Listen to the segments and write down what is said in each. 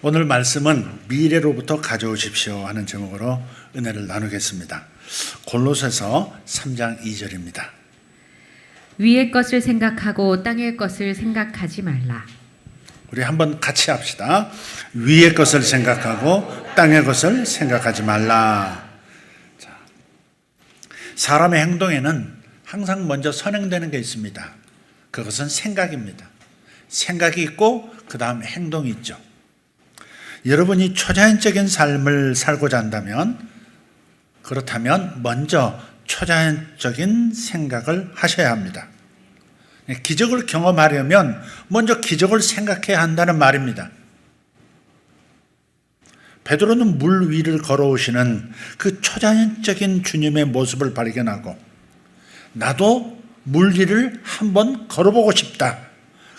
오늘 말씀은 미래로부터 가져오십시오 하는 제목으로 은혜를 나누겠습니다. 골로새서 3장 2절입니다. 위의 것을 생각하고 땅의 것을 생각하지 말라. 우리 한번 같이 합시다. 위의 것을 생각하고 땅의 것을 생각하지 말라. 자, 사람의 행동에는 항상 먼저 선행되는 게 있습니다. 그것은 생각입니다. 생각이 있고 그 다음 행동이 있죠. 여러분이 초자연적인 삶을 살고자 한다면, 그렇다면 먼저 초자연적인 생각을 하셔야 합니다. 기적을 경험하려면 먼저 기적을 생각해야 한다는 말입니다. 베드로는 물 위를 걸어오시는 그 초자연적인 주님의 모습을 발견하고, 나도 물 위를 한번 걸어보고 싶다,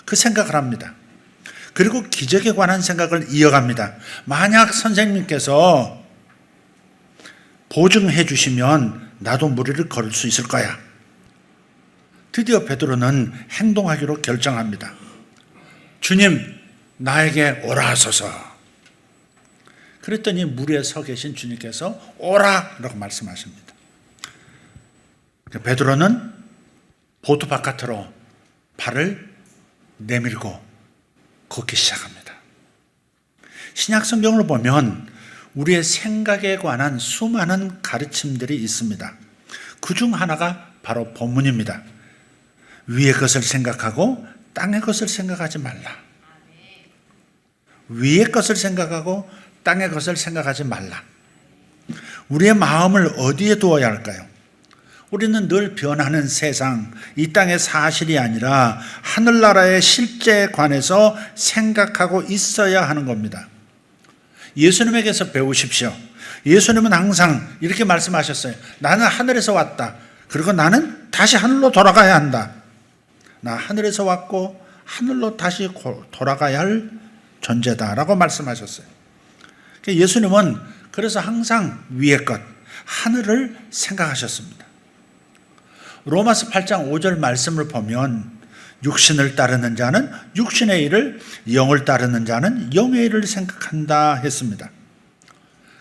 그 생각을 합니다. 그리고 기적에 관한 생각을 이어갑니다. 만약 선생님께서 보증해 주시면 나도 물 위를 걸을 수 있을 거야. 드디어 베드로는 행동하기로 결정합니다. 주님, 나에게 오라 하소서. 그랬더니 물 위에 서 계신 주님께서 오라 라고 말씀하십니다. 베드로는 보트 바깥으로 발을 내밀고 걷기 시작합니다. 신약 성경을 보면 우리의 생각에 관한 수많은 가르침들이 있습니다. 그중 하나가 바로 본문입니다. 위의 것을 생각하고 땅의 것을 생각하지 말라. 위의 것을 생각하고 땅의 것을 생각하지 말라. 우리의 마음을 어디에 두어야 할까요? 우리는 늘 변하는 세상, 이 땅의 사실이 아니라 하늘나라의 실제에 관해서 생각하고 있어야 하는 겁니다. 예수님에게서 배우십시오. 예수님은 항상 이렇게 말씀하셨어요. 나는 하늘에서 왔다. 그리고 나는 다시 하늘로 돌아가야 한다. 나 하늘에서 왔고 하늘로 다시 돌아가야 할 존재다라고 말씀하셨어요. 예수님은 그래서 항상 위의 것, 하늘을 생각하셨습니다. 로마서 8장 5절 말씀을 보면 육신을 따르는 자는 육신의 일을, 영을 따르는 자는 영의 일을 생각한다 했습니다.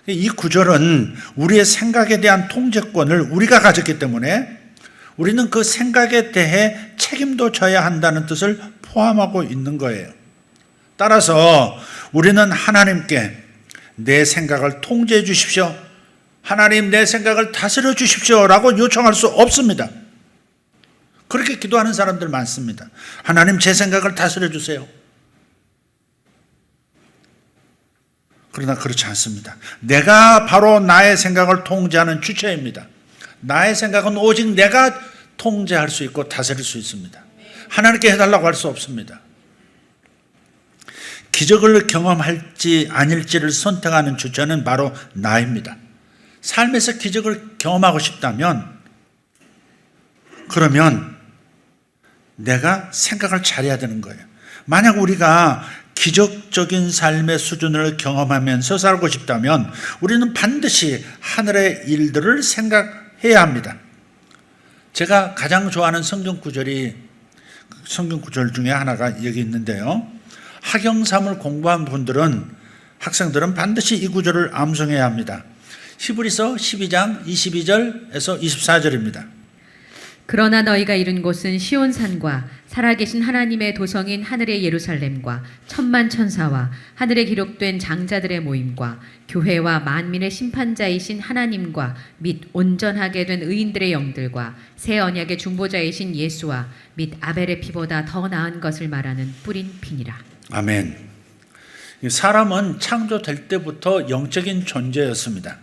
이 구절은 우리의 생각에 대한 통제권을 우리가 가졌기 때문에 우리는 그 생각에 대해 책임도 져야 한다는 뜻을 포함하고 있는 거예요. 따라서 우리는 하나님께 내 생각을 통제해 주십시오, 하나님 내 생각을 다스려 주십시오 라고 요청할 수 없습니다. 그렇게 기도하는 사람들 많습니다. 하나님 제 생각을 다스려 주세요. 그러나 그렇지 않습니다. 내가 바로 나의 생각을 통제하는 주체입니다. 나의 생각은 오직 내가 통제할 수 있고 다스릴 수 있습니다. 하나님께 해달라고 할 수 없습니다. 기적을 경험할지 아닐지를 선택하는 주체는 바로 나입니다. 삶에서 기적을 경험하고 싶다면, 그러면 내가 생각을 잘해야 되는 거예요. 만약 우리가 기적적인 삶의 수준을 경험하면서 살고 싶다면 우리는 반드시 하늘의 일들을 생각해야 합니다. 제가 가장 좋아하는 성경 구절 중에 하나가 여기 있는데요. 학영삼을 공부한 학생들은 반드시 이 구절을 암송해야 합니다. 히브리서 12장 22절에서 24절입니다. 그러나 너희가 이룬 곳은 시온산과 살아계신 하나님의 도성인 하늘의 예루살렘과 천만 천사와 하늘에 기록된 장자들의 모임과 교회와 만민의 심판자이신 하나님과 및 온전하게 된 의인들의 영들과 새 언약의 중보자이신 예수와 및 아벨의 피보다 더 나은 것을 말하는 뿌린 피니라. 아멘. 사람은 창조될 때부터 영적인 존재였습니다.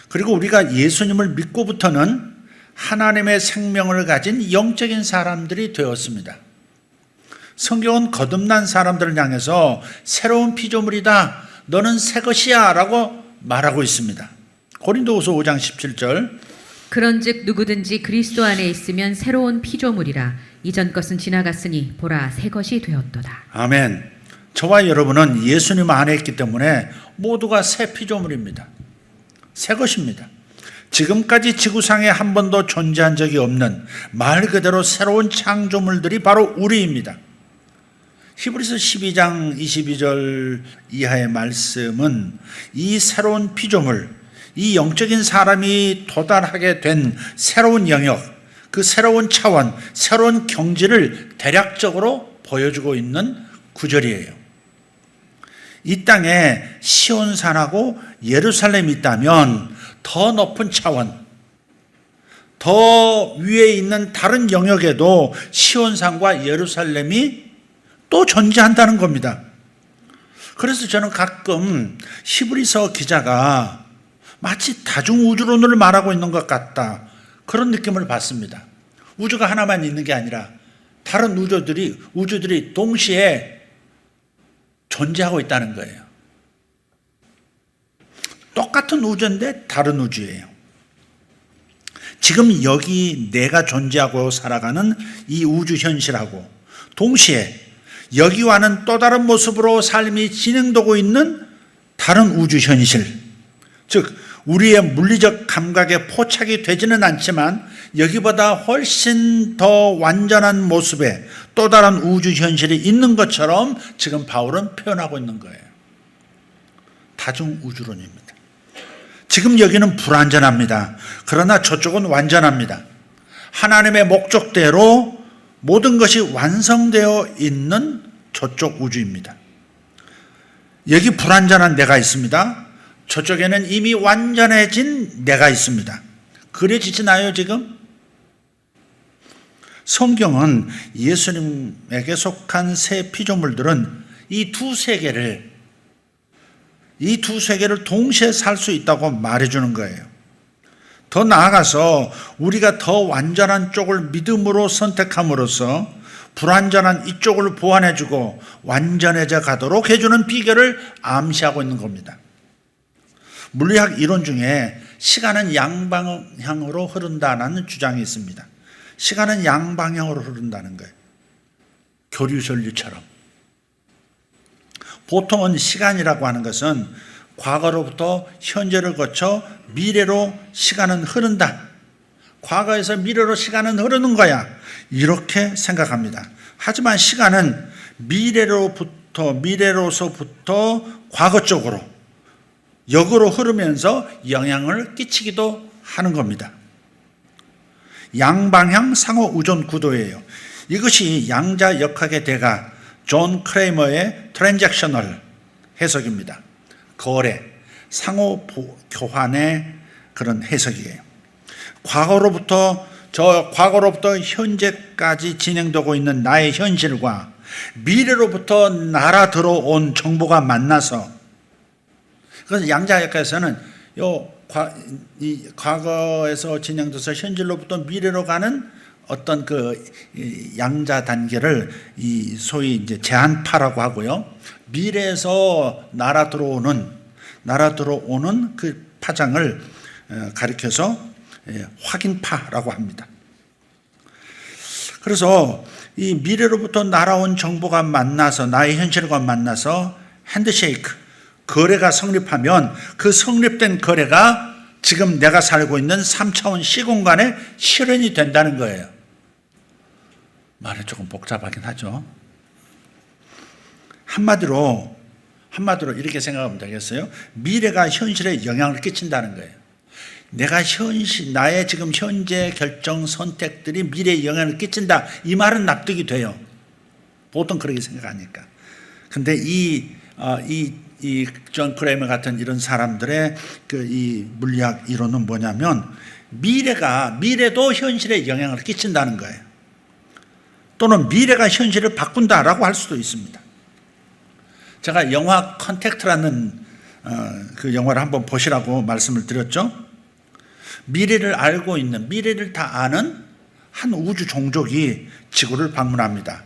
그리고 우리가 예수님을 믿고부터는 하나님의 생명을 가진 영적인 사람들이 되었습니다. 성경은 거듭난 사람들을 향해서 새로운 피조물이다, 너는 새 것이야 라고 말하고 있습니다. 고린도후서 5장 17절. 그런즉 누구든지 그리스도 안에 있으면 새로운 피조물이라. 이전 것은 지나갔으니 보라 새 것이 되었도다. 아멘. 저와 여러분은 예수님 안에 있기 때문에 모두가 새 피조물입니다. 새 것입니다. 지금까지 지구상에 한 번도 존재한 적이 없는 말 그대로 새로운 창조물들이 바로 우리입니다. 히브리서 12장 22절 이하의 말씀은 이 새로운 피조물, 이 영적인 사람이 도달하게 된 새로운 영역, 그 새로운 차원, 새로운 경지를 대략적으로 보여주고 있는 구절이에요. 이 땅에 시온산하고 예루살렘이 있다면 더 높은 차원, 더 위에 있는 다른 영역에도 시온산과 예루살렘이 또 존재한다는 겁니다. 그래서 저는 가끔 히브리서 기자가 마치 다중우주론을 말하고 있는 것 같다, 그런 느낌을 받습니다. 우주가 하나만 있는 게 아니라 다른 우주들이 동시에 존재하고 있다는 거예요. 똑같은 우주인데 다른 우주예요. 지금 여기 내가 존재하고 살아가는 이 우주 현실하고 동시에 여기와는 또 다른 모습으로 삶이 진행되고 있는 다른 우주 현실, 즉 우리의 물리적 감각에 포착이 되지는 않지만 여기보다 훨씬 더 완전한 모습의 또 다른 우주 현실이 있는 것처럼 지금 바울은 표현하고 있는 거예요. 다중우주론입니다. 지금 여기는 불완전합니다. 그러나 저쪽은 완전합니다. 하나님의 목적대로 모든 것이 완성되어 있는 저쪽 우주입니다. 여기 불완전한 내가 있습니다. 저쪽에는 이미 완전해진 내가 있습니다. 그려지시나요 지금? 성경은 예수님에게 속한 새 피조물들은 이 두 세계를 동시에 살 수 있다고 말해주는 거예요. 더 나아가서 우리가 더 완전한 쪽을 믿음으로 선택함으로써 불완전한 이쪽을 보완해주고 완전해져 가도록 해주는 비결을 암시하고 있는 겁니다. 물리학 이론 중에 시간은 양방향으로 흐른다는 주장이 있습니다. 시간은 양방향으로 흐른다는 거예요. 교류전류처럼. 보통은 시간이라고 하는 것은 과거로부터 현재를 거쳐 미래로 시간은 흐른다. 과거에서 미래로 시간은 흐르는 거야. 이렇게 생각합니다. 하지만 시간은 미래로서부터 과거 쪽으로, 역으로 흐르면서 영향을 끼치기도 하는 겁니다. 양방향 상호 우존 구도예요. 이것이 양자역학의 대가 존 크레이머의 트랜잭셔널 해석입니다. 거래, 상호 교환의 그런 해석이에요. 과거로부터 현재까지 진행되고 있는 나의 현실과 미래로부터 날아 들어온 정보가 만나서, 그래서 양자역학에서는 이 과거에서 진행돼서 현실로부터 미래로 가는 어떤 그 양자 단계를 소위 이제 제한파라고 하고요. 미래에서 날아 들어오는 그 파장을 가리켜서 확인파라고 합니다. 그래서 이 미래로부터 날아온 정보가 만나서 나의 현실과 만나서 핸드쉐이크, 거래가 성립하면 그 성립된 거래가 지금 내가 살고 있는 3차원 시공간에 실현이 된다는 거예요. 말이 조금 복잡하긴 하죠. 한마디로 이렇게 생각하면 되겠어요. 미래가 현실에 영향을 끼친다는 거예요. 나의 지금 현재 결정 선택들이 미래에 영향을 끼친다. 이 말은 납득이 돼요. 보통 그렇게 생각하니까. 근데 이 존 크레이머 같은 이런 사람들의 이 물리학 이론은 뭐냐면 미래도 현실에 영향을 끼친다는 거예요. 또는 미래가 현실을 바꾼다라고 할 수도 있습니다. 제가 영화 컨택트라는 그 영화를 한번 보시라고 말씀을 드렸죠. 미래를 다 아는 한 우주 종족이 지구를 방문합니다.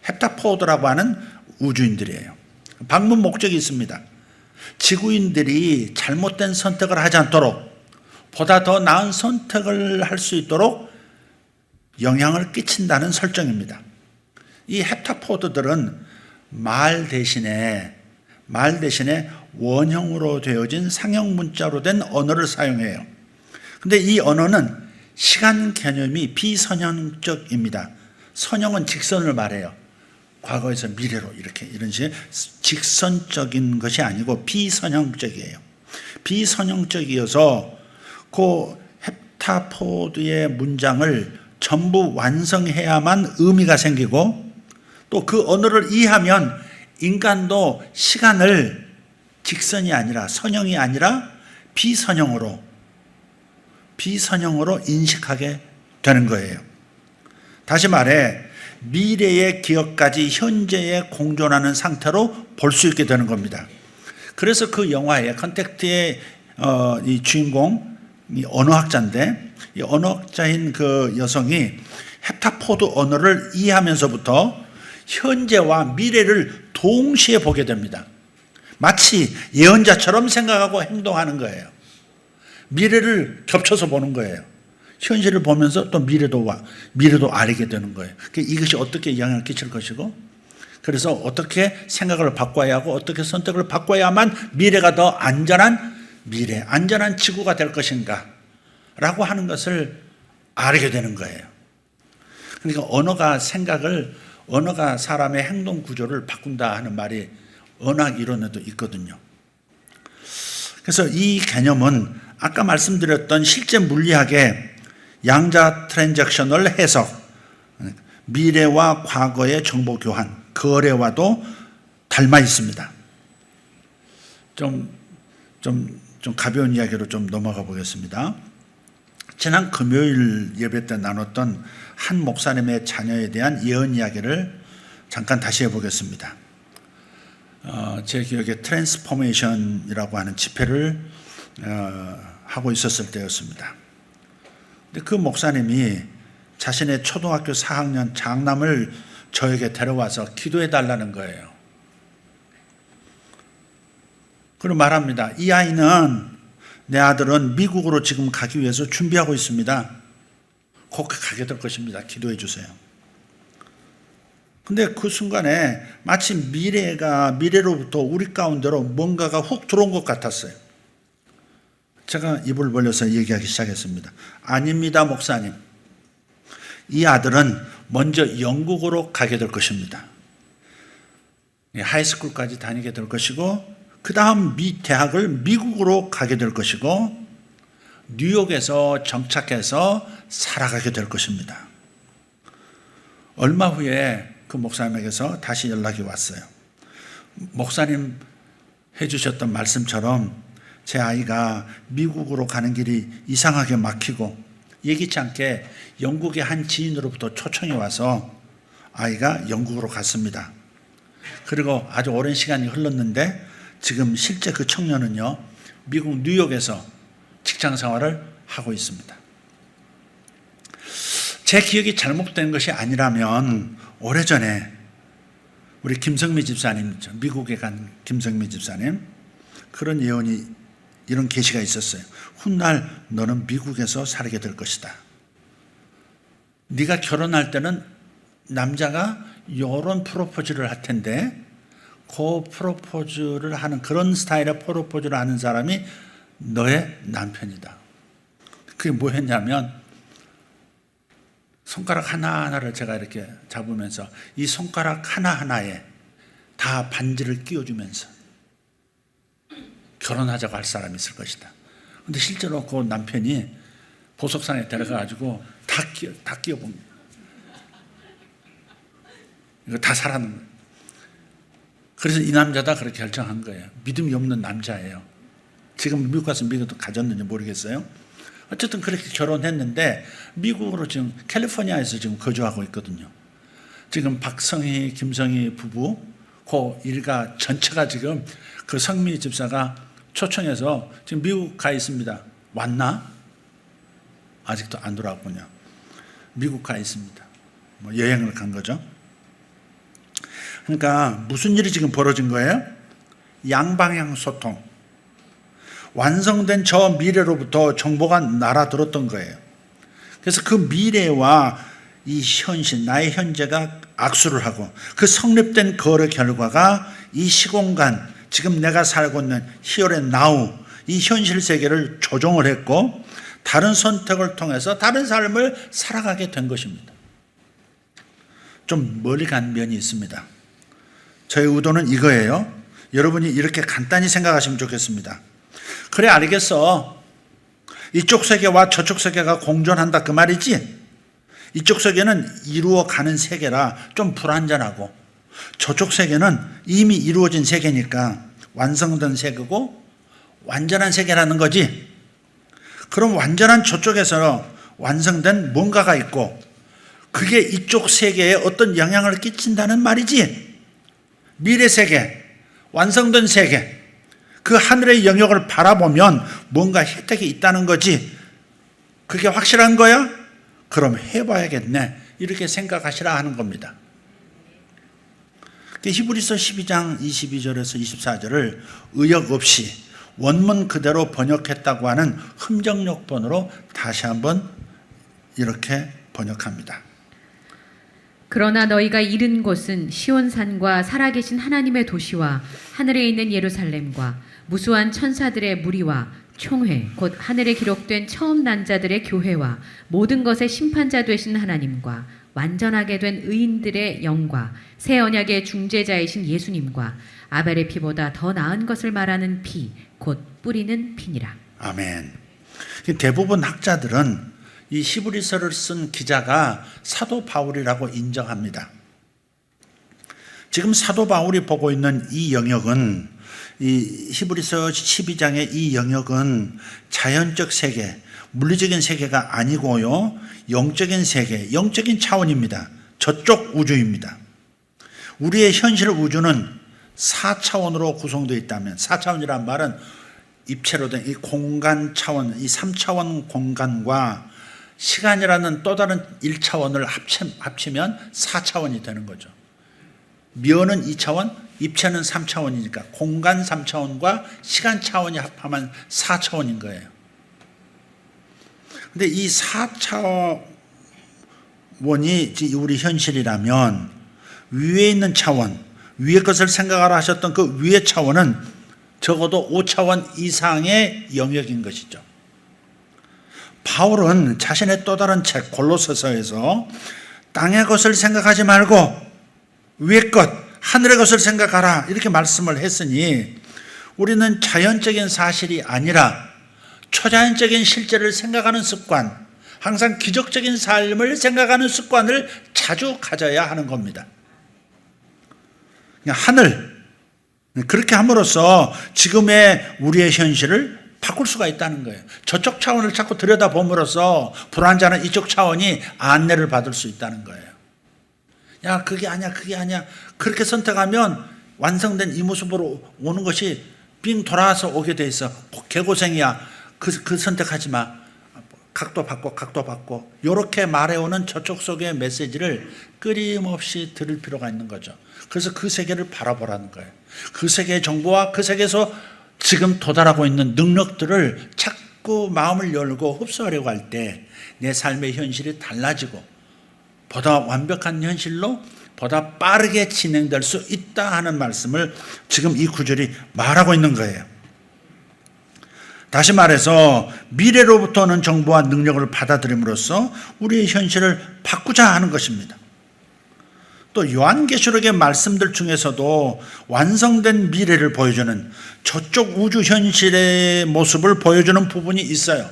헵타포드라고 하는 우주인들이에요. 방문 목적이 있습니다. 지구인들이 잘못된 선택을 하지 않도록, 보다 더 나은 선택을 할 수 있도록 영향을 끼친다는 설정입니다. 이 헵타포드들은 말 대신에 원형으로 되어진 상형 문자로 된 언어를 사용해요. 근데 이 언어는 시간 개념이 비선형적입니다. 선형은 직선을 말해요. 과거에서 미래로 이렇게 이런 식의 직선적인 것이 아니고 비선형적이에요. 비선형적이어서 그 헵타포드의 문장을 전부 완성해야만 의미가 생기고 또 그 언어를 이해하면 인간도 시간을 직선이 아니라 선형이 아니라 비선형으로 인식하게 되는 거예요. 다시 말해 미래의 기억까지 현재에 공존하는 상태로 볼 수 있게 되는 겁니다. 그래서 그 영화의 컨택트의 이 주인공 이 언어학자인데 이 언어학자인 그 여성이 헵타포드 언어를 이해하면서부터 현재와 미래를 동시에 보게 됩니다. 마치 예언자처럼 생각하고 행동하는 거예요. 미래를 겹쳐서 보는 거예요. 현실을 보면서 또 미래도 알게 되는 거예요. 이것이 어떻게 영향을 끼칠 것이고 그래서 어떻게 생각을 바꿔야 하고 어떻게 선택을 바꿔야만 미래가 더 안전한 미래, 안전한 지구가 될 것인가 라고 하는 것을 알게 되는 거예요. 그러니까 언어가 사람의 행동 구조를 바꾼다 하는 말이 언어학 이론에도 있거든요. 그래서 이 개념은 아까 말씀드렸던 실제 물리학의 양자 트랜잭셔널 해석, 미래와 과거의 정보 교환, 거래와도 닮아 있습니다. 좀 가벼운 이야기로 좀 넘어가 보겠습니다. 지난 금요일 예배 때 나눴던 한 목사님의 자녀에 대한 예언 이야기를 잠깐 다시 해보겠습니다. 제 기억에 트랜스포메이션이라고 하는 집회를 하고 있었을 때였습니다. 근데 그 목사님이 자신의 초등학교 4학년 장남을 저에게 데려와서 기도해 달라는 거예요. 그리고 말합니다. 이 아이는 내 아들은 미국으로 지금 가기 위해서 준비하고 있습니다. 곧 가게 될 것입니다. 기도해 주세요. 근데 그 순간에 마치 미래로부터 우리 가운데로 뭔가가 훅 들어온 것 같았어요. 제가 입을 벌려서 얘기하기 시작했습니다. 아닙니다, 목사님. 이 아들은 먼저 영국으로 가게 될 것입니다. 하이스쿨까지 다니게 될 것이고 그 다음 대학을 미국으로 가게 될 것이고 뉴욕에서 정착해서 살아가게 될 것입니다. 얼마 후에 그 목사님에게서 다시 연락이 왔어요. 목사님 해주셨던 말씀처럼 제 아이가 미국으로 가는 길이 이상하게 막히고 예기치 않게 영국의 한 지인으로부터 초청이 와서 아이가 영국으로 갔습니다. 그리고 아주 오랜 시간이 흘렀는데 지금 실제 그 청년은요, 미국 뉴욕에서 직장 생활을 하고 있습니다. 제 기억이 잘못된 것이 아니라면 오래전에 우리 김성미 집사님, 미국에 간 김성미 집사님, 그런 예언이 이런 계시가 있었어요. 훗날 너는 미국에서 살게 될 것이다. 네가 결혼할 때는 남자가 이런 프로포즈를 할 텐데 그 프로포즈를 하는 그런 스타일의 프로포즈를 하는 사람이 너의 남편이다. 그게 뭐였냐면 손가락 하나하나를 제가 이렇게 잡으면서 이 손가락 하나하나에 다 반지를 끼워주면서 결혼하자고 할 사람이 있을 것이다. 근데 실제로 그 남편이 보석상에 데려가가지고 다 끼워본 거예요. 이거 다 사라는 거예요. 그래서 이 남자다 그렇게 결정한 거예요. 믿음이 없는 남자예요. 지금 미국 가서 미국도 가졌는지 모르겠어요. 어쨌든 그렇게 결혼했는데 미국으로 지금 캘리포니아에서 지금 거주하고 있거든요. 지금 박성희, 김성희 부부 그 일가 전체가 지금 그 성미 집사가 초청해서 지금 미국 가 있습니다. 왔나? 아직도 안 돌아왔군요. 미국 가 있습니다. 여행을 간 거죠. 그러니까 무슨 일이 지금 벌어진 거예요? 양방향 소통. 완성된 저 미래로부터 정보가 날아들었던 거예요. 그래서 그 미래와 이 현실, 나의 현재가 악수를 하고 그 성립된 거래 결과가 이 시공간, 지금 내가 살고 있는 here and now, 이 현실 세계를 조종을 했고 다른 선택을 통해서 다른 삶을 살아가게 된 것입니다. 좀 멀리 간 면이 있습니다. 저의 의도는 이거예요. 여러분이 이렇게 간단히 생각하시면 좋겠습니다. 그래 알겠어. 이쪽 세계와 저쪽 세계가 공존한다 그 말이지. 이쪽 세계는 이루어가는 세계라 좀 불완전하고 저쪽 세계는 이미 이루어진 세계니까 완성된 세계고 완전한 세계라는 거지. 그럼 완전한 저쪽에서 완성된 뭔가가 있고 그게 이쪽 세계에 어떤 영향을 끼친다는 말이지. 미래 세계, 완성된 세계, 그 하늘의 영역을 바라보면 뭔가 혜택이 있다는 거지. 그게 확실한 거야? 그럼 해봐야겠네. 이렇게 생각하시라 하는 겁니다. 히브리서 12장 22절에서 24절을 의역 없이 원문 그대로 번역했다고 하는 흠정역본으로 다시 한번 이렇게 번역합니다. 그러나 너희가 이른 곳은 시온산과 살아계신 하나님의 도시와 하늘에 있는 예루살렘과 무수한 천사들의 무리와 총회 곧 하늘에 기록된 처음 난 자들의 교회와 모든 것의 심판자 되신 하나님과 완전하게 된 의인들의 영과 새 언약의 중재자이신 예수님과 아벨의 피보다 더 나은 것을 말하는 피 곧 뿌리는 피니라. 아멘. 대부분 학자들은 이 히브리서를 쓴 기자가 사도 바울이라고 인정합니다. 지금 사도 바울이 보고 있는 이 영역은 이 히브리서 12장의 이 영역은 자연적 세계, 물리적인 세계가 아니고요. 영적인 세계, 영적인 차원입니다. 저쪽 우주입니다. 우리의 현실 우주는 4차원으로 구성되어 있다면 4차원이란 말은 입체로 된 이 공간 차원, 이 3차원 공간과 시간이라는 또 다른 1차원을 합치면 4차원이 되는 거죠. 미어는 2차원, 입체는 3차원이니까 공간 3차원과 시간 차원이 합하면 4차원인 거예요. 근데 이 4차원이 우리 현실이라면 위에 있는 차원, 위의 것을 생각하라 하셨던 그 위의 차원은 적어도 5차원 이상의 영역인 것이죠. 바울은 자신의 또 다른 책 골로새서에서 땅의 것을 생각하지 말고 위의 것, 하늘의 것을 생각하라 이렇게 말씀을 했으니 우리는 자연적인 사실이 아니라 초자연적인 실제를 생각하는 습관, 항상 기적적인 삶을 생각하는 습관을 자주 가져야 하는 겁니다. 하늘, 그렇게 함으로써 지금의 우리의 현실을 바꿀 수가 있다는 거예요. 저쪽 차원을 자꾸 들여다봄으로써 불완전한 이쪽 차원이 안내를 받을 수 있다는 거예요. 야, 그게 아니야, 그게 아니야. 그렇게 선택하면 완성된 이 모습으로 오는 것이 빙 돌아와서 오게 돼 있어. 개고생이야. 그 선택하지 마. 각도 바꿔. 이렇게 말해오는 저쪽 속의 메시지를 끊임없이 들을 필요가 있는 거죠. 그래서 그 세계를 바라보라는 거예요. 그 세계의 정보와 그 세계에서 지금 도달하고 있는 능력들을 자꾸 마음을 열고 흡수하려고 할 때 내 삶의 현실이 달라지고 보다 완벽한 현실로 보다 빠르게 진행될 수 있다 하는 말씀을 지금 이 구절이 말하고 있는 거예요. 다시 말해서 미래로부터 오는 정보와 능력을 받아들임으로써 우리의 현실을 바꾸자 하는 것입니다. 또 요한계시록의 말씀들 중에서도 완성된 미래를 보여주는 저쪽 우주 현실의 모습을 보여주는 부분이 있어요.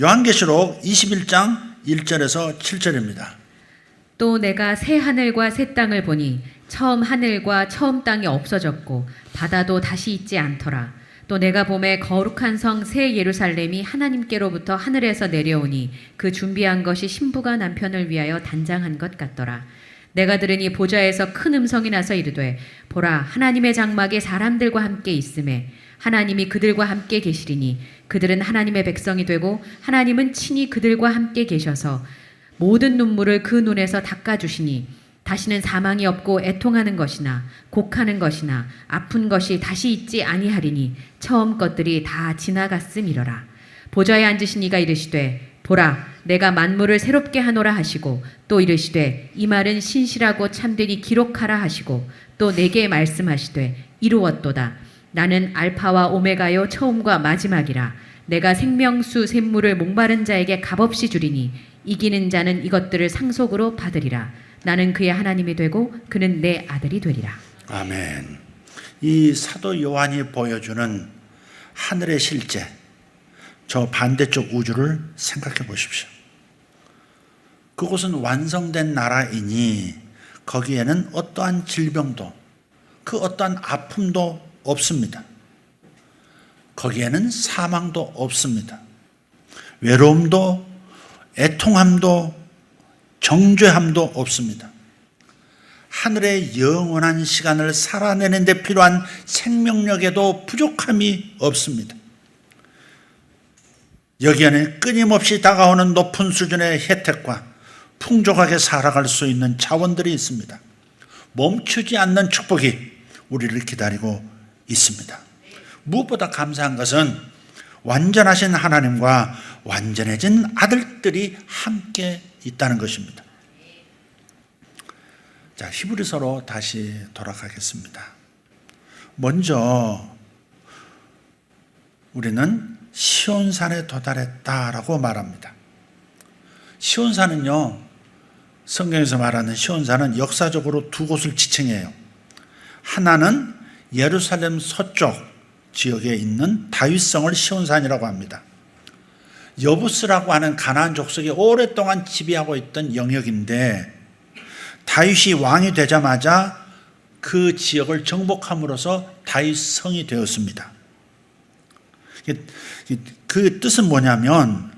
요한계시록 21장 1절에서 7절입니다. 또 내가 새 하늘과 새 땅을 보니 처음 하늘과 처음 땅이 없어졌고 바다도 다시 있지 않더라. 또 내가 보매 거룩한 성 새 예루살렘이 하나님께로부터 하늘에서 내려오니 그 준비한 것이 신부가 남편을 위하여 단장한 것 같더라. 내가 들으니 보좌에서 큰 음성이 나서 이르되 보라 하나님의 장막에 사람들과 함께 있음에 하나님이 그들과 함께 계시리니 그들은 하나님의 백성이 되고 하나님은 친히 그들과 함께 계셔서 모든 눈물을 그 눈에서 닦아주시니 다시는 사망이 없고 애통하는 것이나 곡하는 것이나 아픈 것이 다시 있지 아니하리니 처음 것들이 다 지나갔음이러라. 보좌에 앉으신 이가 이르시되 보라 내가 만물을 새롭게 하노라 하시고 또 이르시되 이 말은 신실하고 참되니 기록하라 하시고 또 내게 말씀하시되 이루었도다. 나는 알파와 오메가요 처음과 마지막이라. 내가 생명수 샘물을 목마른 자에게 값없이 주리니 이기는 자는 이것들을 상속으로 받으리라. 나는 그의 하나님이 되고 그는 내 아들이 되리라. 아멘. 이 사도 요한이 보여주는 하늘의 실제, 저 반대쪽 우주를 생각해 보십시오. 그곳은 완성된 나라이니 거기에는 어떠한 질병도 그 어떠한 아픔도 없습니다. 거기에는 사망도 없습니다. 외로움도 애통함도 정죄함도 없습니다. 하늘의 영원한 시간을 살아내는 데 필요한 생명력에도 부족함이 없습니다. 여기에는 끊임없이 다가오는 높은 수준의 혜택과 풍족하게 살아갈 수 있는 자원들이 있습니다. 멈추지 않는 축복이 우리를 기다리고 있습니다. 무엇보다 감사한 것은 완전하신 하나님과 완전해진 아들들이 함께 있다는 것입니다. 자, 히브리서로 다시 돌아가겠습니다. 먼저 우리는 시온산에 도달했다라고 말합니다. 시온산은요, 성경에서 말하는 시온산은 역사적으로 두 곳을 지칭해요. 하나는 예루살렘 서쪽 지역에 있는 다윗성을 시온산이라고 합니다. 여부스라고 하는 가나안 족속이 오랫동안 지배하고 있던 영역인데 다윗이 왕이 되자마자 그 지역을 정복함으로써 다윗성이 되었습니다. 그 뜻은 뭐냐면,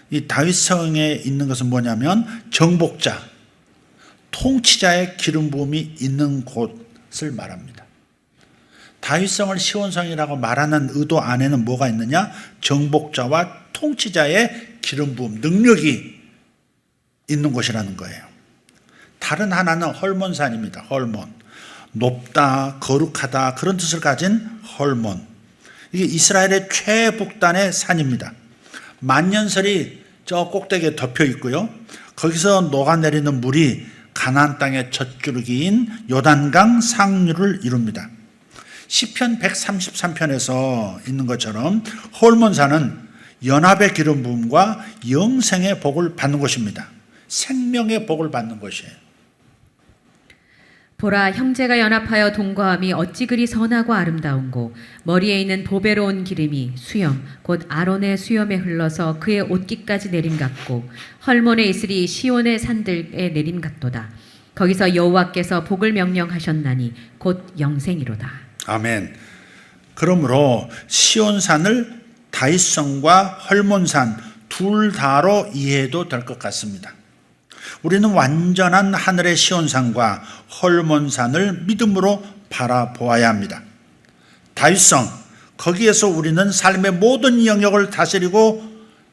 이 다윗성에 있는 것은 뭐냐면 정복자, 통치자의 기름 부음이 있는 곳을 말합니다. 다윗성을 시온성이라고 말하는 의도 안에는 뭐가 있느냐? 정복자와 통치자의 기름 부음, 능력이 있는 곳이라는 거예요. 다른 하나는 헐몬산입니다. 헐몬. 높다, 거룩하다, 그런 뜻을 가진 헐몬. 이게 이스라엘의 최북단의 산입니다. 만년설이 저 꼭대기에 덮여 있고요. 거기서 녹아내리는 물이 가나안 땅의 젖줄기인 요단강 상류를 이룹니다. 시편 133편에서 있는 것처럼 홀몬산은 연합의 기름 부음과 영생의 복을 받는 곳입니다. 생명의 복을 받는 곳이에요. 보라, 형제가 연합하여 동거함이 어찌 그리 선하고 아름다운고, 머리에 있는 보배로운 기름이 수염 곧 아론의 수염에 흘러서 그의 옷깃까지 내림 같고, 헐몬에 있으리 시온의 산들에 내림 같도다. 거기서 여호와께서 복을 명령하셨나니 곧 영생이로다. 아멘. 그러므로 시온산을 다윗성과 헐몬산 둘 다로 이해해도 될 것 같습니다. 우리는 완전한 하늘의 시온산과 헐몬산을 믿음으로 바라보아야 합니다. 다윗성, 거기에서 우리는 삶의 모든 영역을 다스리고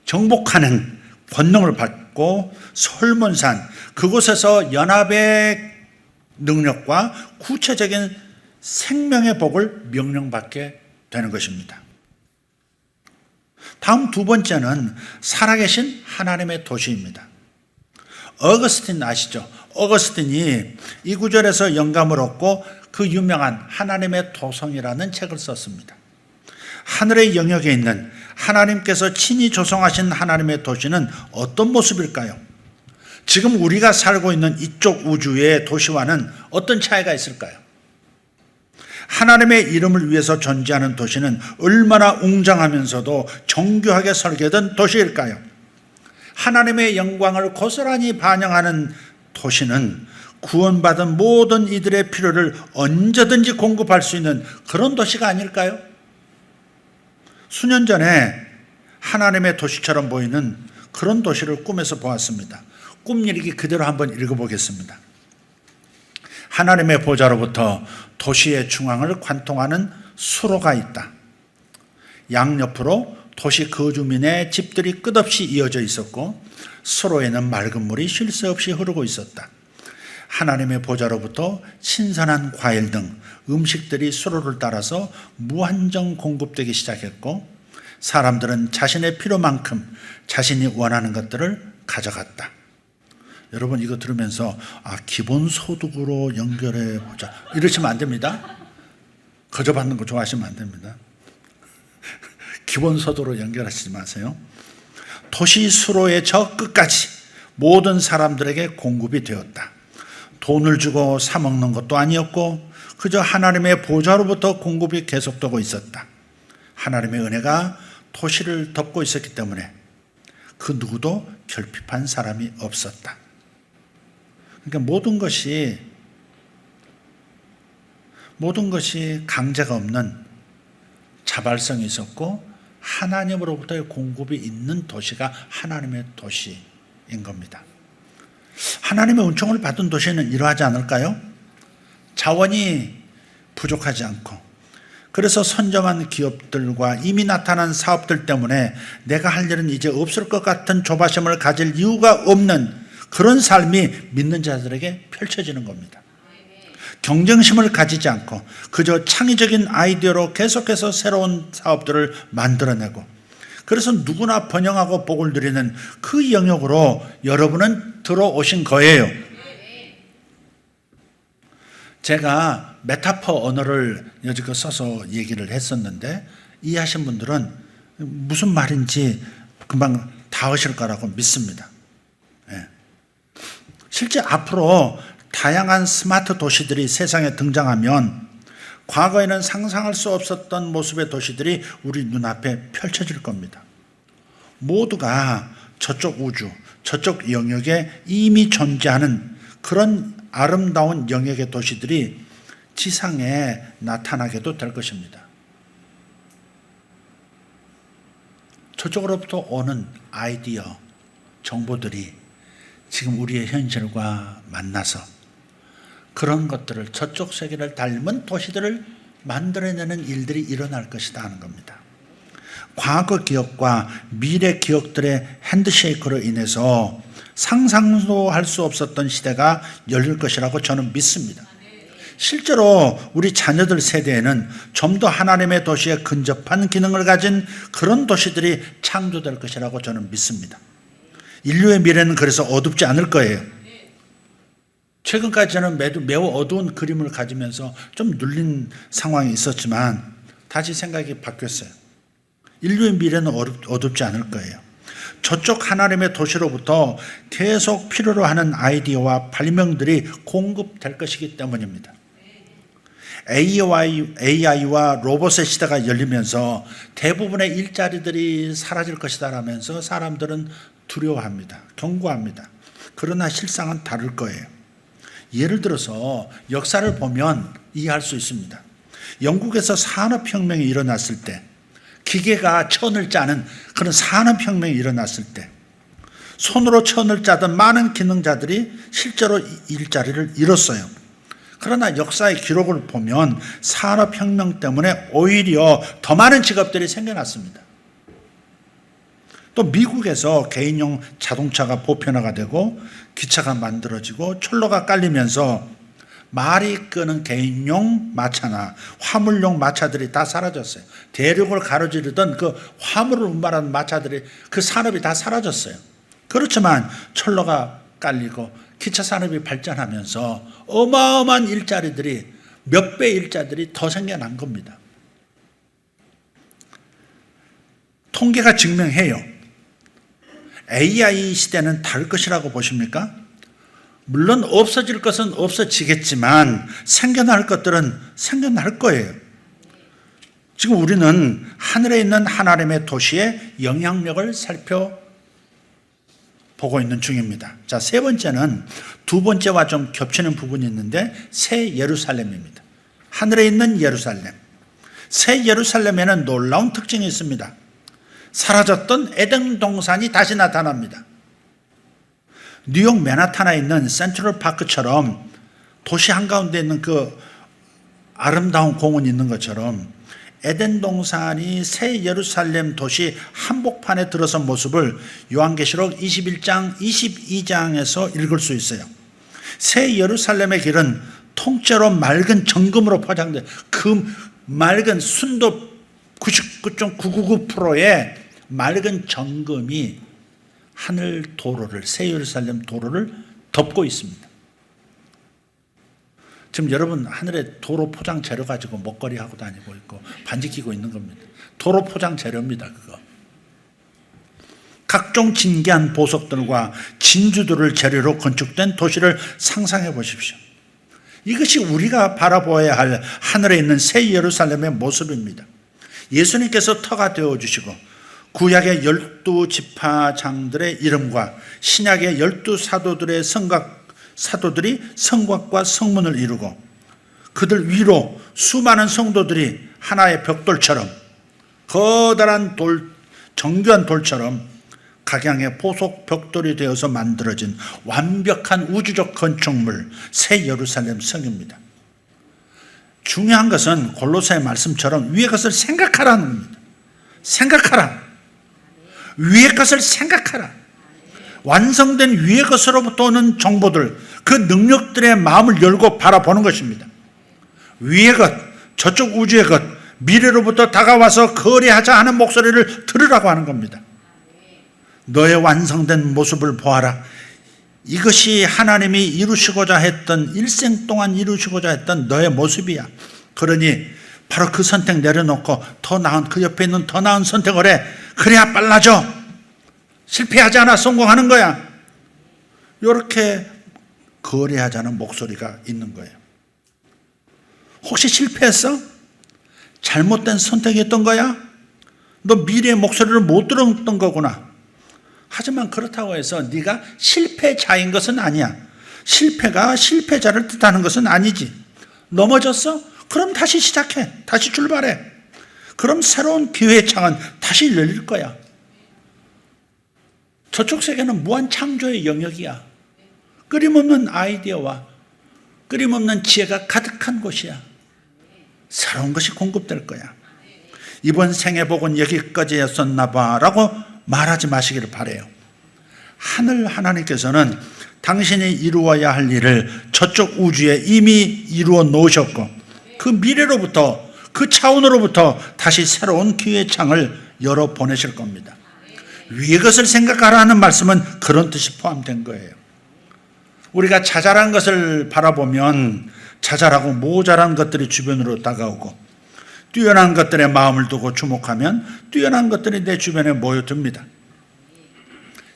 정복하는 권능을 받고, 헐몬산, 그곳에서 연합의 능력과 구체적인 생명의 복을 명령받게 되는 것입니다. 다음 두 번째는 살아계신 하나님의 도시입니다. 어거스틴 아시죠? 어거스틴이 이 구절에서 영감을 얻고 그 유명한 하나님의 도성이라는 책을 썼습니다. 하늘의 영역에 있는 하나님께서 친히 조성하신 하나님의 도시는 어떤 모습일까요? 지금 우리가 살고 있는 이쪽 우주의 도시와는 어떤 차이가 있을까요? 하나님의 이름을 위해서 존재하는 도시는 얼마나 웅장하면서도 정교하게 설계된 도시일까요? 하나님의 영광을 고스란히 반영하는 도시는 구원받은 모든 이들의 필요를 언제든지 공급할 수 있는 그런 도시가 아닐까요? 수년 전에 하나님의 도시처럼 보이는 그런 도시를 꿈에서 보았습니다. 꿈 일기 그대로 한번 읽어보겠습니다. 하나님의 보좌로부터 도시의 중앙을 관통하는 수로가 있다. 양옆으로 도시 거주민의 집들이 끝없이 이어져 있었고, 수로에는 맑은 물이 쉴 새 없이 흐르고 있었다. 하나님의 보좌로부터 신선한 과일 등 음식들이 수로를 따라서 무한정 공급되기 시작했고, 사람들은 자신의 필요만큼 자신이 원하는 것들을 가져갔다. 여러분, 이거 들으면서 기본소득으로 연결해 보자 이러시면 안 됩니다. 거저받는 거 좋아하시면 안 됩니다. 기본소득으로 연결하시지 마세요. 도시 수로의 저 끝까지 모든 사람들에게 공급이 되었다. 돈을 주고 사 먹는 것도 아니었고 그저 하나님의 보좌로부터 공급이 계속되고 있었다. 하나님의 은혜가 도시를 덮고 있었기 때문에 그 누구도 결핍한 사람이 없었다. 그러니까 모든 것이 강제가 없는 자발성이 있었고 하나님으로부터의 공급이 있는 도시가 하나님의 도시인 겁니다. 하나님의 은총을 받은 도시는 이러하지 않을까요? 자원이 부족하지 않고 그래서 선점한 기업들과 이미 나타난 사업들 때문에 내가 할 일은 이제 없을 것 같은 조바심을 가질 이유가 없는 그런 삶이 믿는 자들에게 펼쳐지는 겁니다. 경쟁심을 가지지 않고 그저 창의적인 아이디어로 계속해서 새로운 사업들을 만들어내고 그래서 누구나 번영하고 복을 누리는 그 영역으로 여러분은 들어오신 거예요. 제가 메타포 언어를 여지껏 써서 얘기를 했었는데 이해하신 분들은 무슨 말인지 금방 다 아실 거라고 믿습니다. 실제 앞으로 다양한 스마트 도시들이 세상에 등장하면 과거에는 상상할 수 없었던 모습의 도시들이 우리 눈앞에 펼쳐질 겁니다. 모두가 저쪽 우주, 저쪽 영역에 이미 존재하는 그런 아름다운 영역의 도시들이 지상에 나타나게도 될 것입니다. 저쪽으로부터 오는 아이디어, 정보들이 지금 우리의 현실과 만나서 그런 것들을 저쪽 세계를 닮은 도시들을 만들어내는 일들이 일어날 것이다 하는 겁니다. 과거 기억과 미래 기억들의 핸드쉐이크로 인해서 상상도 할 수 없었던 시대가 열릴 것이라고 저는 믿습니다. 실제로 우리 자녀들 세대에는 좀 더 하나님의 도시에 근접한 기능을 가진 그런 도시들이 창조될 것이라고 저는 믿습니다. 인류의 미래는 그래서 어둡지 않을 거예요. 최근까지 저는 매우 어두운 그림을 가지면서 좀 눌린 상황이 있었지만 다시 생각이 바뀌었어요. 인류의 미래는 어둡지 않을 거예요. 저쪽 하나님의 도시로부터 계속 필요로 하는 아이디어와 발명들이 공급될 것이기 때문입니다. AI와 로봇의 시대가 열리면서 대부분의 일자리들이 사라질 것이다 라면서 사람들은 두려워합니다. 경고합니다. 그러나 실상은 다를 거예요. 예를 들어서 역사를 보면 이해할 수 있습니다. 영국에서 산업혁명이 일어났을 때 기계가 천을 짜는 그런 산업혁명이 일어났을 때 손으로 천을 짜던 많은 기능자들이 실제로 일자리를 잃었어요. 그러나 역사의 기록을 보면 산업혁명 때문에 오히려 더 많은 직업들이 생겨났습니다. 또 미국에서 개인용 자동차가 보편화가 되고 기차가 만들어지고 철로가 깔리면서 말이 끄는 개인용 마차나 화물용 마차들이 다 사라졌어요. 대륙을 가로지르던 그 화물을 운반하는 마차들이 그 산업이 다 사라졌어요. 그렇지만 철로가 깔리고 기차 산업이 발전하면서 어마어마한 일자리들이 몇 배 일자리들이 더 생겨난 겁니다. 통계가 증명해요. AI 시대는 다를 것이라고 보십니까? 물론 없어질 것은 없어지겠지만 생겨날 것들은 생겨날 거예요. 지금 우리는 하늘에 있는 하나님의 도시의 영향력을 살펴보고 있는 중입니다. 자, 세 번째는 두 번째와 좀 겹치는 부분이 있는데 새 예루살렘입니다. 하늘에 있는 예루살렘. 새 예루살렘에는 놀라운 특징이 있습니다. 사라졌던 에덴 동산이 다시 나타납니다. 뉴욕 맨하탄에 있는 센트럴 파크처럼 도시 한가운데 있는 그 아름다운 공원이 있는 것처럼 에덴 동산이 새 예루살렘 도시 한복판에 들어선 모습을 요한계시록 21장 22장에서 읽을 수 있어요. 새 예루살렘의 길은 통째로 맑은 정금으로 포장돼 그 맑은 순도 99.999%의 맑은 정금이 하늘 도로를 새 예루살렘 도로를 덮고 있습니다. 지금 여러분 하늘에 도로 포장 재료 가지고 목걸이 하고 다니고 있고 반지 끼고 있는 겁니다. 도로 포장 재료입니다. 각종 진귀한 보석들과 진주들을 재료로 건축된 도시를 상상해 보십시오. 이것이 우리가 바라보아야 할 하늘에 있는 새 예루살렘의 모습입니다. 예수님께서 터가 되어주시고 구약의 12지파장들의 이름과 신약의 12사도들의 사도들이 성곽과 성문을 이루고 그들 위로 수많은 성도들이 하나의 벽돌처럼 커다란 정교한 돌처럼 각양의 보석 벽돌이 되어서 만들어진 완벽한 우주적 건축물 새 예루살렘 성입니다. 중요한 것은 골로새의 말씀처럼 위의 것을 생각하라는 겁니다. 생각하라. 위의 것을 생각하라. 완성된 위의 것으로부터 오는 정보들, 그 능력들의 마음을 열고 바라보는 것입니다. 위의 것, 저쪽 우주의 것, 미래로부터 다가와서 거래하자 하는 목소리를 들으라고 하는 겁니다. 너의 완성된 모습을 보아라. 이것이 하나님이 이루시고자 했던, 일생 동안 이루시고자 했던 너의 모습이야. 그러니 바로 그 선택 내려놓고 더 나은, 그 옆에 있는 더 나은 선택을 해. 그래야 빨라져. 실패하지 않아 성공하는 거야. 이렇게 거래하자는 목소리가 있는 거예요. 혹시 실패했어? 잘못된 선택이었던 거야? 너 미래의 목소리를 못 들었던 거구나. 하지만 그렇다고 해서 네가 실패자인 것은 아니야. 실패가 실패자를 뜻하는 것은 아니지. 넘어졌어? 그럼 다시 시작해. 다시 출발해. 그럼 새로운 기회의 창은 다시 열릴 거야. 저쪽 세계는 무한 창조의 영역이야. 끊임없는 아이디어와 끊임없는 지혜가 가득한 곳이야. 새로운 것이 공급될 거야. 이번 생애 복은 여기까지였었나 봐 라고 말하지 마시기를 바라요. 하늘 하나님께서는 당신이 이루어야 할 일을 저쪽 우주에 이미 이루어 놓으셨고 그 미래로부터, 그 차원으로부터 다시 새로운 기회의 창을 열어 보내실 겁니다. 위의 것을 생각하라는 말씀은 그런 뜻이 포함된 거예요. 우리가 자잘한 것을 바라보면 자잘하고 모자란 것들이 주변으로 다가오고 뛰어난 것들에 마음을 두고 주목하면 뛰어난 것들이 내 주변에 모여듭니다.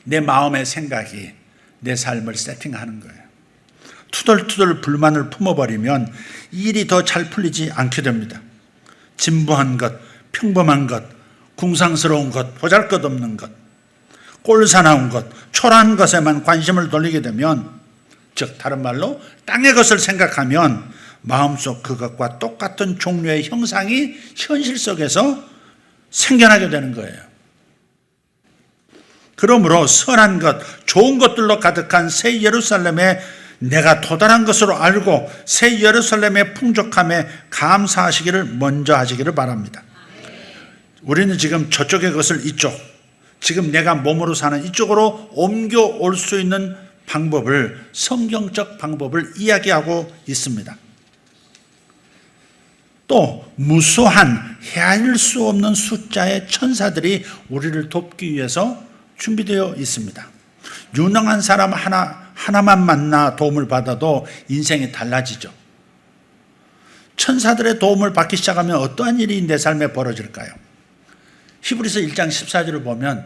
내 마음의 생각이 내 삶을 세팅하는 거예요. 투덜투덜 불만을 품어버리면 일이 더 잘 풀리지 않게 됩니다. 진부한 것, 평범한 것, 궁상스러운 것, 보잘것없는 것, 꼴사나운 것, 초라한 것에만 관심을 돌리게 되면, 즉 다른 말로 땅의 것을 생각하면 마음속 그것과 똑같은 종류의 형상이 현실 속에서 생겨나게 되는 거예요. 그러므로 선한 것, 좋은 것들로 가득한 새 예루살렘에 내가 도달한 것으로 알고 새 예루살렘의 풍족함에 감사하시기를 먼저 하시기를 바랍니다. 우리는 지금 저쪽의 것을 이쪽, 지금 내가 몸으로 사는 이쪽으로 옮겨올 수 있는 방법을, 성경적 방법을 이야기하고 있습니다. 또 무수한 헤아릴 수 없는 숫자의 천사들이 우리를 돕기 위해서 준비되어 있습니다. 유능한 사람 하나만 만나 도움을 받아도 인생이 달라지죠. 천사들의 도움을 받기 시작하면 어떠한 일이 내 삶에 벌어질까요? 히브리서 1장 14절을 보면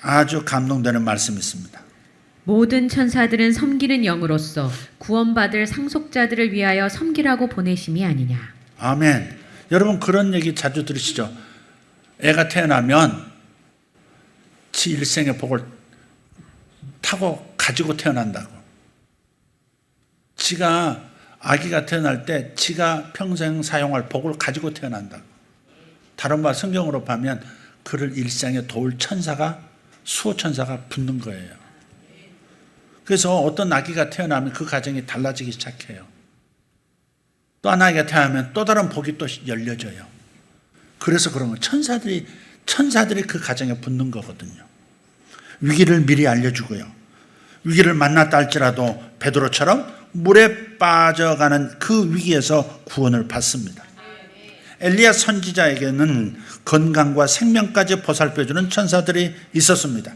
아주 감동되는 말씀이 있습니다. 모든 천사들은 섬기는 영으로서 구원받을 상속자들을 위하여 섬기라고 보내심이 아니냐. 아멘. 여러분 그런 얘기 자주 들으시죠? 애가 태어나면 지 일생의 복을 타고 가지고 태어난다고. 지가 아기가 태어날 때 지가 평생 사용할 복을 가지고 태어난다고. 다른 말 성경으로 보면 그를 일생에 도울 천사가, 수호천사가 붙는 거예요. 그래서 어떤 아기가 태어나면 그 가정이 달라지기 시작해요. 또 한 아기가 태어나면 또 다른 복이 또 열려져요. 그래서 그런 거 천사들이 그 가정에 붙는 거거든요. 위기를 미리 알려주고요. 위기를 만났다 할지라도 베드로처럼 물에 빠져가는 그 위기에서 구원을 받습니다. 엘리야 선지자에게는 건강과 생명까지 보살펴주는 천사들이 있었습니다.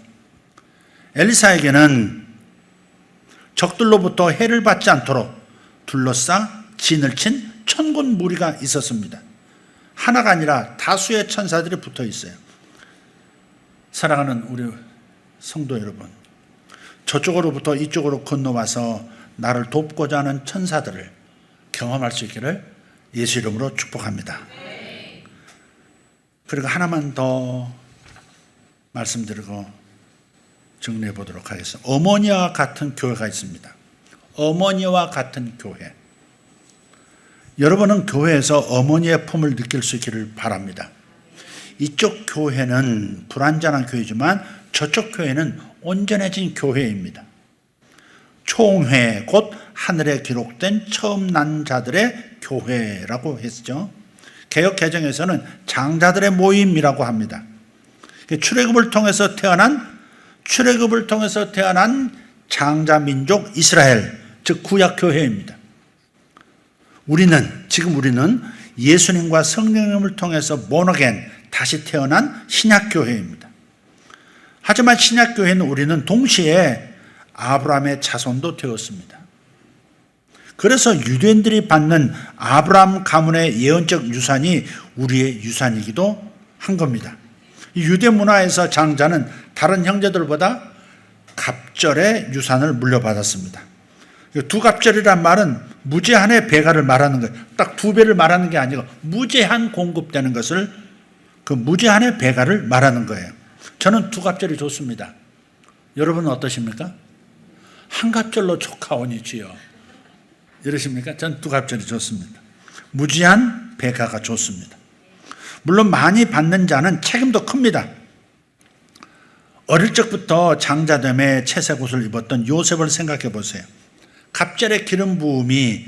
엘리사에게는 적들로부터 해를 받지 않도록 둘러싸 진을 친 천군 무리가 있었습니다. 하나가 아니라 다수의 천사들이 붙어 있어요. 사랑하는 우리 성도 여러분, 저쪽으로부터 이쪽으로 건너와서 나를 돕고자 하는 천사들을 경험할 수 있기를 예수 이름으로 축복합니다. 그리고 하나만 더 말씀드리고 정리해 보도록 하겠습니다. 어머니와 같은 교회가 있습니다. 어머니와 같은 교회. 여러분은 교회에서 어머니의 품을 느낄 수 있기를 바랍니다. 이쪽 교회는 불완전한 교회지만 저쪽 교회는 온전해진 교회입니다. 총회, 곧 하늘에 기록된 처음 난 자들의 교회라고 했죠. 개역 개정에서는 장자들의 모임이라고 합니다. 출애굽을 통해서 태어난 장자 민족 이스라엘, 즉 구약 교회입니다. 지금 우리는 예수님과 성령님을 통해서 born-again, 다시 태어난 신약 교회입니다. 하지만 신약 교회는 우리는 동시에 아브라함의 자손도 되었습니다. 그래서 유대인들이 받는 아브라함 가문의 예언적 유산이 우리의 유산이기도 한 겁니다. 유대 문화에서 장자는 다른 형제들보다 갑절의 유산을 물려받았습니다. 두 갑절이란 말은 무제한의 배가를 말하는 거예요. 딱 두 배를 말하는 게 아니고 무제한 공급되는 것을, 그 무제한의 배가를 말하는 거예요. 저는 두 갑절이 좋습니다. 여러분은 어떠십니까? 한 갑절로 족하오니지요. 이러십니까? 전 두 갑절이 좋습니다. 무제한 배가가 좋습니다. 물론 많이 받는 자는 책임도 큽니다. 어릴 적부터 장자됨의 채색 옷을 입었던 요셉을 생각해 보세요. 갑절의 기름 부음이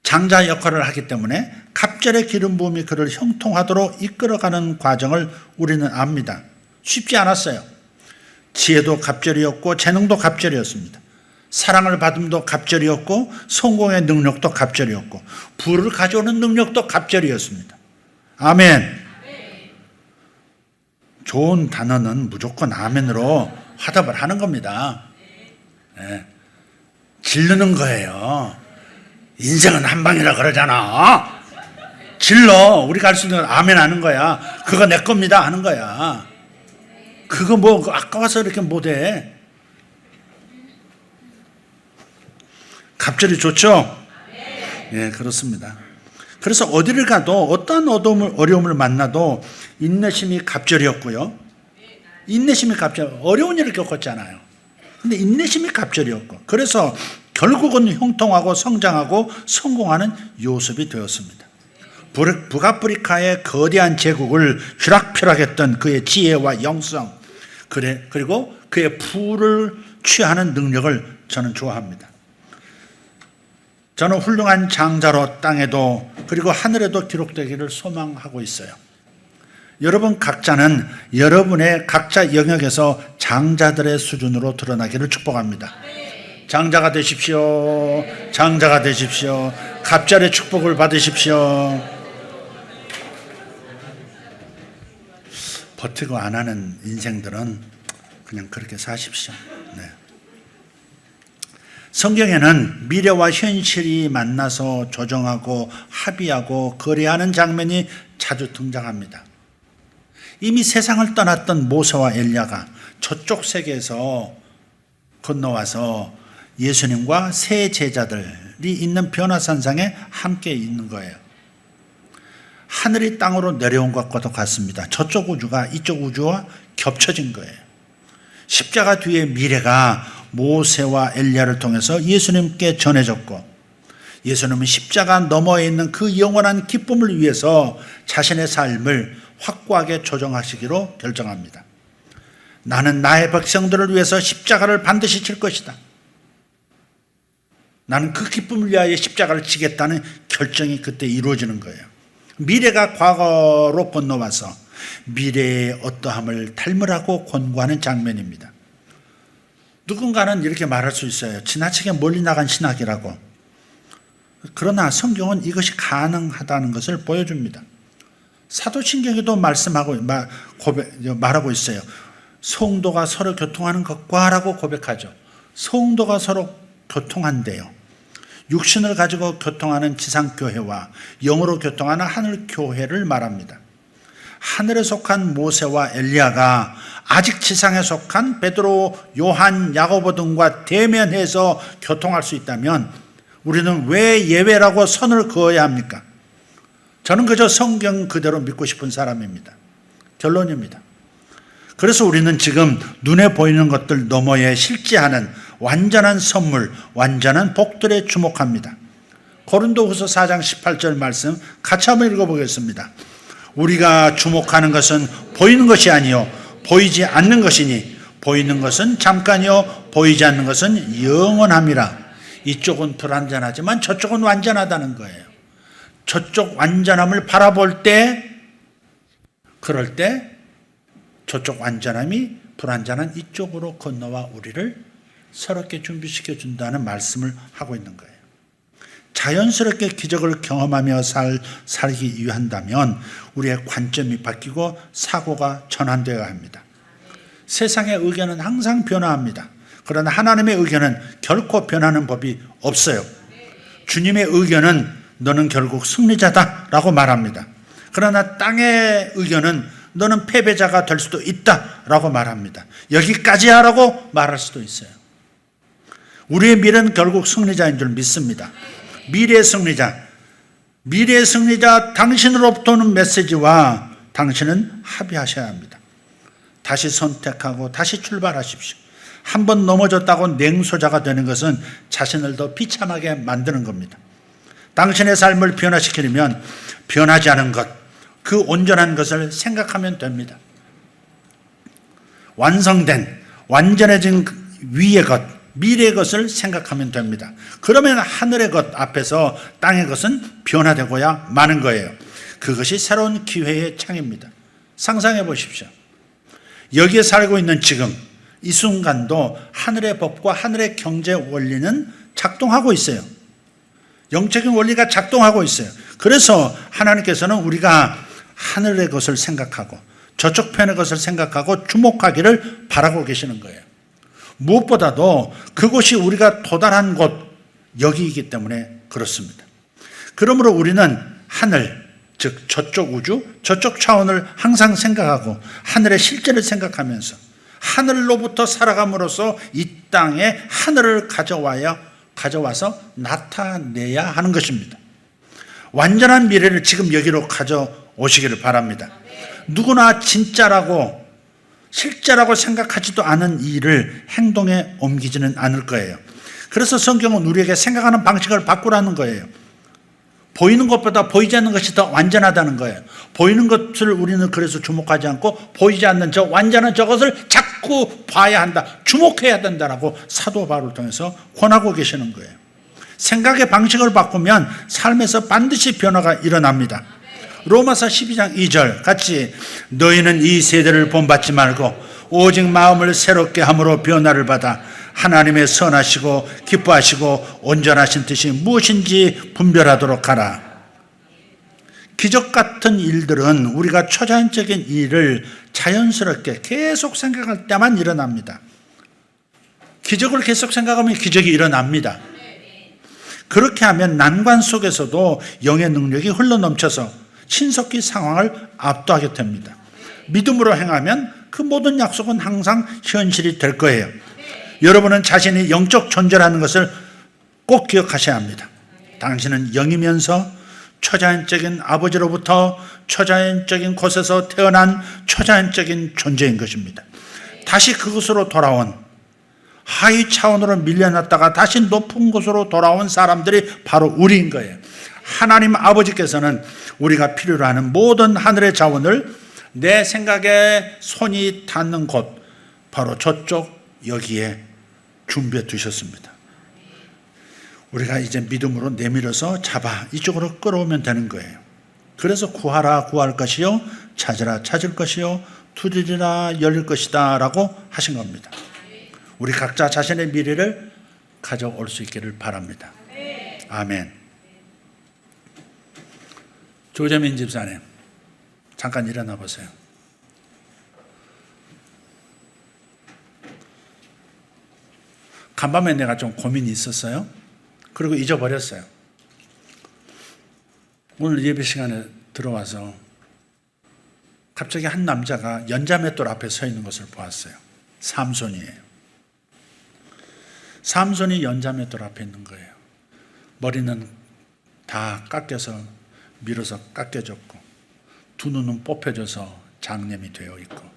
장자 역할을 하기 때문에 갑절의 기름 부음이 그를 형통하도록 이끌어가는 과정을 우리는 압니다. 쉽지 않았어요. 지혜도 갑절이었고 재능도 갑절이었습니다. 사랑을 받음도 갑절이었고 성공의 능력도 갑절이었고 부를 가져오는 능력도 갑절이었습니다. 아멘. 좋은 단어는 무조건 아멘으로 화답을 하는 겁니다. 네. 질르는 거예요. 인생은 한 방이라 그러잖아. 질러. 우리가 할 수 있는 건 아멘 하는 거야. 그거 내 겁니다 하는 거야. 그거 뭐 아까워서 이렇게 못해. 갑절이 좋죠? 예, 그렇습니다. 그래서 어디를 가도 어떤 어려움을 만나도 인내심이 갑절이었고요. 인내심이 갑절, 어려운 일을 겪었잖아요. 근데 인내심이 갑절이었고, 그래서 결국은 형통하고 성장하고 성공하는 요셉이 되었습니다. 북아프리카의 거대한 제국을 쥐락펴락했던 그의 지혜와 영성, 그리고 그의 부를 취하는 능력을 저는 좋아합니다. 저는 훌륭한 장자로 땅에도 그리고 하늘에도 기록되기를 소망하고 있어요. 여러분 각자는 여러분의 각자 영역에서 장자들의 수준으로 드러나기를 축복합니다. 장자가 되십시오. 장자가 되십시오. 갑절의 축복을 받으십시오. 버티고 안 하는 인생들은 그냥 그렇게 사십시오. 네. 성경에는 미래와 현실이 만나서 조정하고 합의하고 거래하는 장면이 자주 등장합니다. 이미 세상을 떠났던 모세와 엘리야가 저쪽 세계에서 건너와서 예수님과 새 제자들이 있는 변화산상에 함께 있는 거예요. 하늘이 땅으로 내려온 것과도 같습니다. 저쪽 우주가 이쪽 우주와 겹쳐진 거예요. 십자가 뒤의 미래가 모세와 엘리야를 통해서 예수님께 전해졌고, 예수님은 십자가 너머에 있는 그 영원한 기쁨을 위해서 자신의 삶을 확고하게 조정하시기로 결정합니다. 나는 나의 백성들을 위해서 십자가를 반드시 칠 것이다. 나는 그 기쁨을 위하여 십자가를 지겠다는 결정이 그때 이루어지는 거예요. 미래가 과거로 건너와서 미래의 어떠함을 닮으라고 권고하는 장면입니다. 누군가는 이렇게 말할 수 있어요. 지나치게 멀리 나간 신학이라고. 그러나 성경은 이것이 가능하다는 것을 보여줍니다. 사도신경에도 말하고 있어요. 성도가 서로 교통하는 것과 라고 고백하죠. 성도가 서로 교통한대요. 육신을 가지고 교통하는 지상교회와 영으로 교통하는 하늘교회를 말합니다. 하늘에 속한 모세와 엘리야가 아직 지상에 속한 베드로, 요한, 야고보 등과 대면해서 교통할 수 있다면 우리는 왜 예외라고 선을 그어야 합니까? 저는 그저 성경 그대로 믿고 싶은 사람입니다. 결론입니다. 그래서 우리는 지금 눈에 보이는 것들 너머에 실제하는 완전한 선물, 완전한 복들에 주목합니다. 고린도후서 4장 18절 말씀 같이 한번 읽어보겠습니다. 우리가 주목하는 것은 보이는 것이 아니요 보이지 않는 것이니 보이는 것은 잠깐이요 보이지 않는 것은 영원함이라. 이쪽은 불완전하지만 저쪽은 완전하다는 거예요. 저쪽 완전함을 바라볼 때, 그럴 때 저쪽 완전함이 불완전한 이쪽으로 건너와 우리를 새롭게 준비시켜 준다는 말씀을 하고 있는 거예요. 자연스럽게 기적을 경험하며 살기 위한다면 우리의 관점이 바뀌고 사고가 전환되어야 합니다. 세상의 의견은 항상 변화합니다. 그러나 하나님의 의견은 결코 변하는 법이 없어요. 주님의 의견은 너는 결국 승리자다라고 말합니다. 그러나 땅의 의견은 너는 패배자가 될 수도 있다라고 말합니다. 여기까지 하라고 말할 수도 있어요. 우리의 미래는 결국 승리자인 줄 믿습니다. 미래의 승리자 당신으로부터 오는 메시지와 당신은 합의하셔야 합니다. 다시 선택하고 다시 출발하십시오. 한번 넘어졌다고 냉소자가 되는 것은 자신을 더 비참하게 만드는 겁니다. 당신의 삶을 변화시키려면 변하지 않은 것, 그 온전한 것을 생각하면 됩니다. 완성된, 완전해진 위의 것, 미래의 것을 생각하면 됩니다. 그러면 하늘의 것 앞에서 땅의 것은 변화되고야 마는 거예요. 그것이 새로운 기회의 창입니다. 상상해 보십시오. 여기에 살고 있는 지금 이 순간도 하늘의 법과 하늘의 경제 원리는 작동하고 있어요. 영적인 원리가 작동하고 있어요. 그래서 하나님께서는 우리가 하늘의 것을 생각하고 저쪽 편의 것을 생각하고 주목하기를 바라고 계시는 거예요. 무엇보다도 그곳이 우리가 도달한 곳, 여기이기 때문에 그렇습니다. 그러므로 우리는 하늘, 즉 저쪽 우주, 저쪽 차원을 항상 생각하고 하늘의 실제를 생각하면서 하늘로부터 살아감으로써 이 땅에 하늘을 가져와서 나타내야 하는 것입니다. 완전한 미래를 지금 여기로 가져오시기를 바랍니다. 누구나 진짜라고 실제라고 생각하지도 않은 일을 행동에 옮기지는 않을 거예요. 그래서 성경은 우리에게 생각하는 방식을 바꾸라는 거예요. 보이는 것보다 보이지 않는 것이 더 완전하다는 거예요. 보이는 것을 우리는 그래서 주목하지 않고 보이지 않는 저 완전한 저것을 자꾸 봐야 한다, 주목해야 된다라고 사도 바울을 통해서 권하고 계시는 거예요. 생각의 방식을 바꾸면 삶에서 반드시 변화가 일어납니다. 로마서 12장 2절 같이 너희는 이 세대를 본받지 말고 오직 마음을 새롭게 함으로 변화를 받아 하나님의 선하시고 기뻐하시고 온전하신 뜻이 무엇인지 분별하도록 하라. 기적 같은 일들은 우리가 초자연적인 일을 자연스럽게 계속 생각할 때만 일어납니다. 기적을 계속 생각하면 기적이 일어납니다. 그렇게 하면 난관 속에서도 영의 능력이 흘러넘쳐서 신속히 상황을 압도하게 됩니다. 믿음으로 행하면 그 모든 약속은 항상 현실이 될 거예요. 여러분은 자신이 영적 존재라는 것을 꼭 기억하셔야 합니다. 당신은 영이면서 초자연적인 아버지로부터 초자연적인 곳에서 태어난 초자연적인 존재인 것입니다. 다시 그곳으로 돌아온 하위 차원으로 밀려났다가 다시 높은 곳으로 돌아온 사람들이 바로 우리인 거예요. 하나님 아버지께서는 우리가 필요로 하는 모든 하늘의 자원을 내 생각에 손이 닿는 곳, 바로 저쪽 여기에 준비해 두셨습니다. 우리가 이제 믿음으로 내밀어서 잡아 이쪽으로 끌어오면 되는 거예요. 그래서 구하라 구할 것이요 찾으라 찾을 것이요 두드리라 열릴 것이다 라고 하신 겁니다. 우리 각자 자신의 미래를 가져올 수 있기를 바랍니다. 아멘. 조재민 집사님, 잠깐 일어나 보세요. 간밤에 내가 좀 고민이 있었어요. 그리고 잊어버렸어요. 오늘 예배 시간에 들어와서 갑자기 한 남자가 연자맷돌 앞에 서 있는 것을 보았어요. 삼손이에요. 삼손이 연자맷돌 앞에 있는 거예요. 머리는 다 깎여서 밀어서 깎여졌고 두 눈은 뽑혀져서 장염이 되어 있고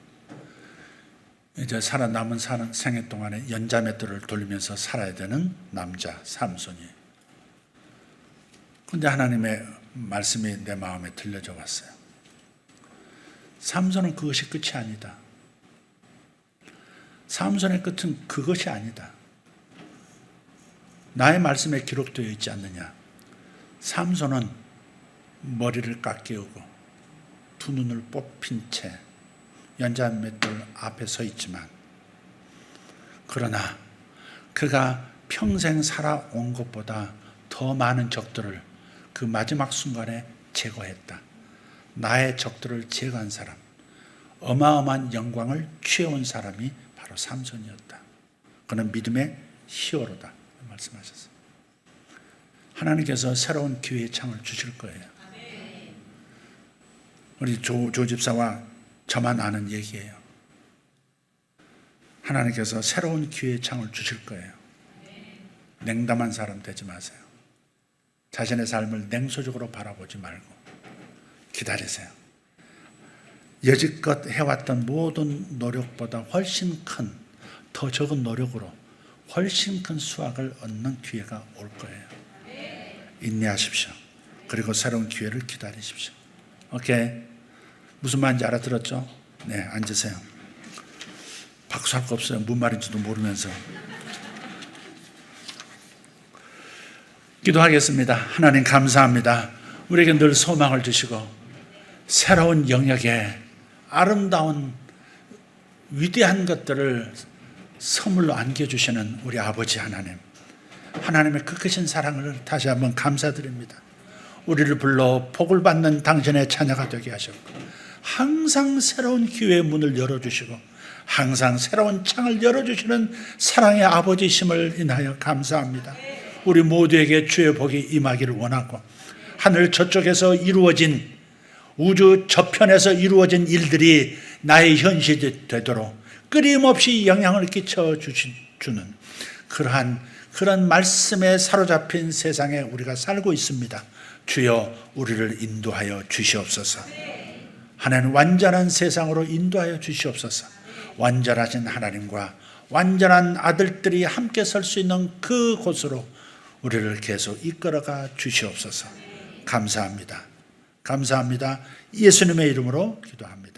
이제 살아남은 생애 동안에 연자맷돌을 돌리면서 살아야 되는 남자 삼손이에요. 그런데 하나님의 말씀이 내 마음에 들려져 왔어요. 삼손은 그것이 끝이 아니다. 삼손의 끝은 그것이 아니다. 나의 말씀에 기록되어 있지 않느냐. 삼손은 머리를 깎이우고 두 눈을 뽑힌 채 연자맷돌 앞에 서 있지만 그러나 그가 평생 살아온 것보다 더 많은 적들을 그 마지막 순간에 제거했다. 나의 적들을 제거한 사람, 어마어마한 영광을 취해온 사람이 바로 삼손이었다. 그는 믿음의 히어로다 말씀하셨어요. 하나님께서 새로운 기회의 창을 주실 거예요. 우리 조 집사와 저만 아는 얘기예요. 하나님께서 새로운 기회의 창을 주실 거예요. 냉담한 사람 되지 마세요. 자신의 삶을 냉소적으로 바라보지 말고 기다리세요. 여지껏 해왔던 모든 노력보다 훨씬 큰, 더 적은 노력으로 훨씬 큰 수확을 얻는 기회가 올 거예요. 인내하십시오. 그리고 새로운 기회를 기다리십시오. 오케이. 무슨 말인지 알아들었죠? 네, 앉으세요. 박수할 거 없어요. 무슨 말인지도 모르면서. 기도하겠습니다. 하나님 감사합니다. 우리에게 늘 소망을 주시고 새로운 영역에 아름다운 위대한 것들을 선물로 안겨주시는 우리 아버지 하나님, 하나님의 그 크신 사랑을 다시 한번 감사드립니다. 우리를 불러 복을 받는 당신의 자녀가 되게 하셨고 항상 새로운 기회의 문을 열어주시고 항상 새로운 창을 열어주시는 사랑의 아버지심을 인하여 감사합니다. 우리 모두에게 주의 복이 임하기를 원하고 하늘 저쪽에서 이루어진 우주 저편에서 이루어진 일들이 나의 현실이 되도록 끊임없이 영향을 끼쳐주는 그런 말씀에 사로잡힌 세상에 우리가 살고 있습니다. 주여 우리를 인도하여 주시옵소서. 하나님 완전한 세상으로 인도하여 주시옵소서. 완전하신 하나님과 완전한 아들들이 함께 설 수 있는 그 곳으로 우리를 계속 이끌어가 주시옵소서. 감사합니다. 감사합니다. 예수님의 이름으로 기도합니다.